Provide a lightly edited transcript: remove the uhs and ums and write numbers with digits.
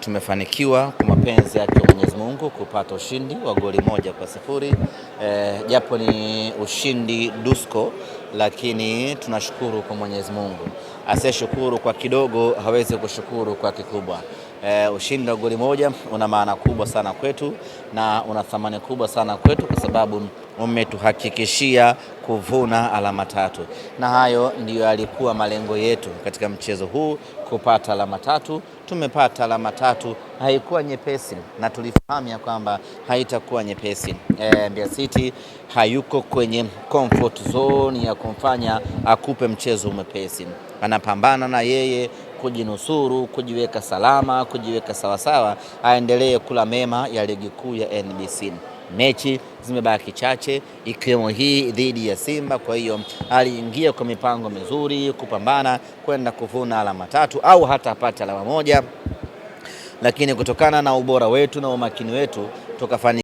Tumefanikiwa kwa mapenzi yake Mwenyezi Mungu kupata ushindi wa goli 1-0, japo ni ushindi dusko, lakini tunashukuru kwa Mwenyezi Mungu. Asiyeshukuru kwa kidogo hawezi kushukuru kwa kikubwa. Ushindi wa goli 1 una maana kubwa sana kwetu na una thamani kubwa sana kwetu, kwa sababu umetuhakikishia kuvuna alama 3, na hayo ndiyo yalikuwa malengo yetu katika mchezo huu, kupata alama 3. Tumepata alama 3. Haikuwa nyepesi na tulifahamu ya kwamba haitakuwa nyepesi. Mbeya City hayuko kwenye comfort zone ya kumfanya akupe mchezo mwepesi. Anapambana na yeye kujinusuru, kujiweka salama, kujiweka sawasawa, aendelee kula mema ya ligi kuu ya NBC. Mechi zimebaki chache, ikiwemo hii dhidi ya Simba. Kwa hiyo aliingia kwa mipango mizuri kupambana kwenda kuvuna alama 3 au hata apate alama 1, lakini kutokana na ubora wetu na umakini wetu tukafanya